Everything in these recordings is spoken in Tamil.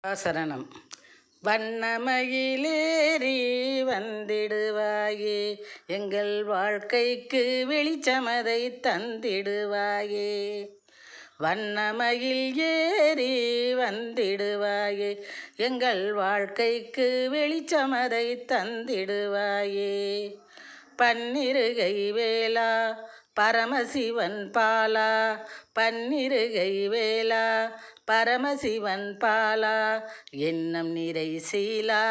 சரணம். வண்ணமயிலேறி வந்திடுவாயே, எங்கள் வாழ்க்கைக்கு வெளிச்சமதை தந்திடுவாயே. வண்ணமயில் ஏறி வந்திடுவாயே, எங்கள் வாழ்க்கைக்கு வெளிச்சமதை தந்திடுவாயே. பன்னிருகை வேளா பரமசிவன் பாலா, பன்னிருகை வேளா பரமசிவன் பாலா, எண்ணம் நிறை சீலா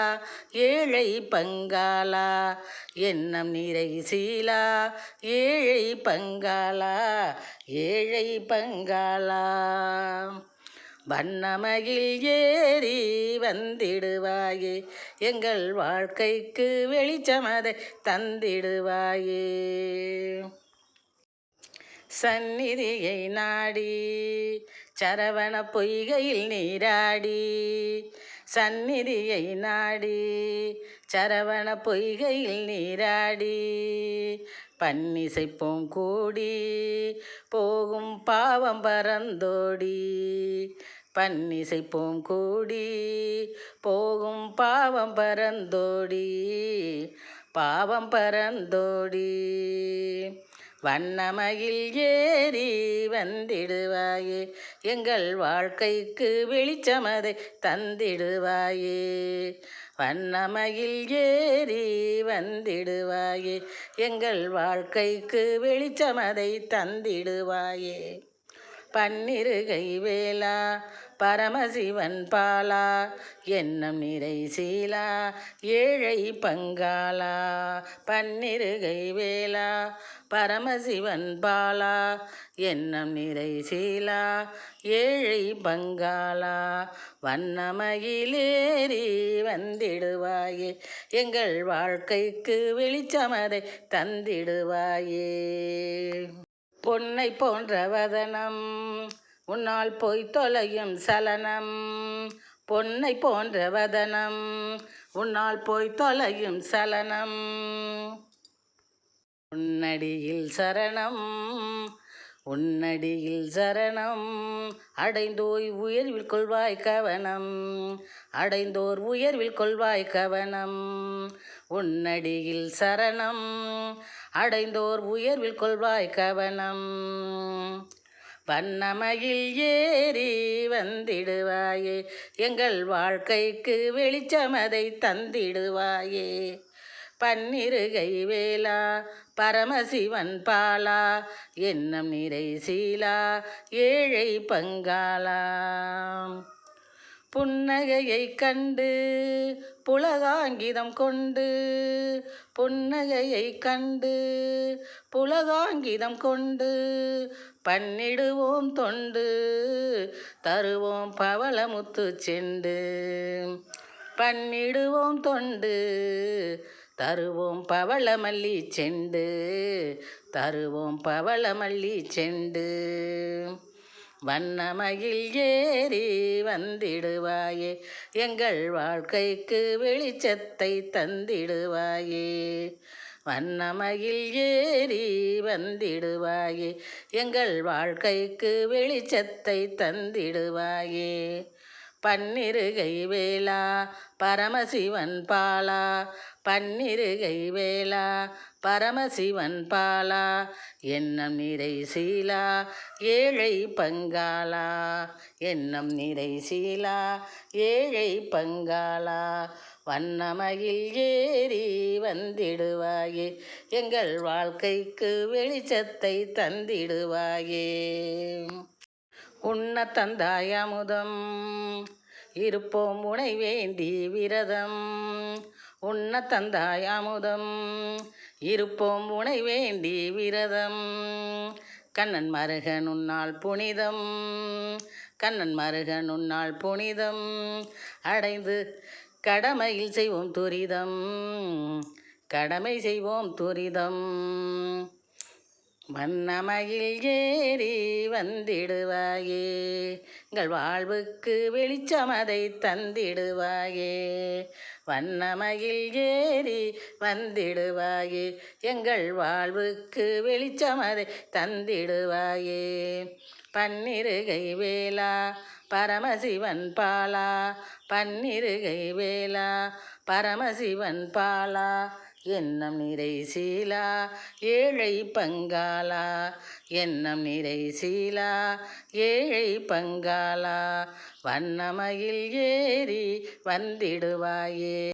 ஏழை பங்காளா, எண்ணம் நிறை சீலா ஏழை பங்காளா, ஏழை பங்காளா. வண்ணமயில் ஏறி வந்திடுவாயே, எங்கள் வாழ்க்கைக்கு வெளிச்சமதை தந்திடுவாயே. சந்நிதியை நாடி சரவண பொய்கையில் நீராடி, சந்நிதியை நாடி சரவண பொய்கையில் நீராடி, பன்னிசைப்போம் கூடி போகும் பாவம் பரந்தோடி, பன்னிசைப்போம் கூடி போகும் பாவம் பரந்தோடி, பாவம் பரந்தோடி. வண்ணமயில் ஏறி வந்திடுவாயே, எங்கள் வாழ்க்கைக்கு வெளிச்சமதை தந்திடுவாயே. வண்ணமயில் ஏறி வந்திடுவாயே, எங்கள் வாழ்க்கைக்கு வெளிச்சமதை தந்திடுவாயே. பன்னிருகை வேளா பரமசிவன் பாலா, எண்ணம் நிறை சீலா ஏழை பங்காளா, பன்னிருகை வேளா பரமசிவன் பாலா, எண்ணம் நிறை சீலா ஏழை பங்காளா. வண்ணமயிலேறி வந்திடுவாயே, எங்கள் வாழ்க்கைக்கு வெளிச்சமதை தந்திடுவாயே. பொன்னை போன்ற வதனம் உன்னால் போய் தொலையும் சலனம், பொன்னை போன்ற வதனம் உன்னால் போய் தொலையும் சலனம். உன்னடியில் சரணம், உன்னடியில் சரணம், அடைந்தோய் உயர்வில் கொள்வாய் கவனம், அடைந்தோர் உயர்வில் கொள்வாய் கவனம். உன்னடியில் சரணம், அடைந்தோர் உயர்வில் கொள்வாய் கவனம். வண்ணமயில் ஏறி வந்திடுவாயே, எங்கள் வாழ்க்கைக்கு வெளிச்சமதை தந்திடுவாயே. பன்னிருகை வேளா பரமசிவன் பாலா, எண்ணம் நிறை சீலா ஏழை பங்காளா. புன்னகையை கண்டு புலகாங்கிதம் கொண்டு, புன்னகையை கண்டு புலகாங்கிதம் கொண்டு, பண்ணிடுவோம் தொண்டு தருவோம் பவளமுத்து செண்டு, பண்ணிடுவோம் தொண்டு தருவோம் பவளமல்லி செண்டு, தருவோம் பவளமல்லி செண்டு. வண்ணமயில் ஏறி வந்திடுவாயே, எங்கள் வாழ்க்கைக்கு வெளிச்சத்தை தந்திடுவாயே. வண்ணமயில் ஏறி வந்திடுவாயே, எங்கள் வாழ்க்கைக்கு வெளிச்சத்தை தந்திடுவாயே. பன்னிருகை வேளா பரமசிவன் பாலா, பன்னிருகை வேளா பரமசிவன் பாலா, எண்ணம் நிறை சீலா ஏழை பங்காளா, எண்ணம் நிறை சீலா ஏழை பங்காளா. வண்ணமயில் ஏறி வந்திடுவாயே, எங்கள் வாழ்க்கைக்கு வெளிச்சத்தை தந்திடுவாயே. உண்ண தந்தாய் அமுதம் இருப்போம் உனை வேண்டி விரதம், உண்ண தந்தாய் அமுதம் இருப்போம் உனை வேண்டி விரதம். கண்ணன் மருகன் உன்னால் புனிதம், கண்ணன் மருகன் உன்னால் புனிதம், அடைந்து கடமையில் செய்வோம் துரிதம், கடமை செய்வோம் துரிதம். வண்ணமயில் ஏறி வந்திடுவாயே, எங்கள் வாழ்வுக்கு வெளிச்சமதை தந்திடுவாயே. வண்ணமயில் ஏறி வந்திடுவாயே, எங்கள் வாழ்வுக்கு வெளிச்சமதை தந்திடுவாயே. பன்னிருகை வேளா பரமசிவன் பாலா பன்னிருகை வேலா பரமசிவன் பாலா எண்ணம் நிறை சீலா ஏழை பங்காளா எண்ணம் நிறை சீலா ஏழை பங்காளா வண்ணமயில் ஏறி வந்திடுவாயே.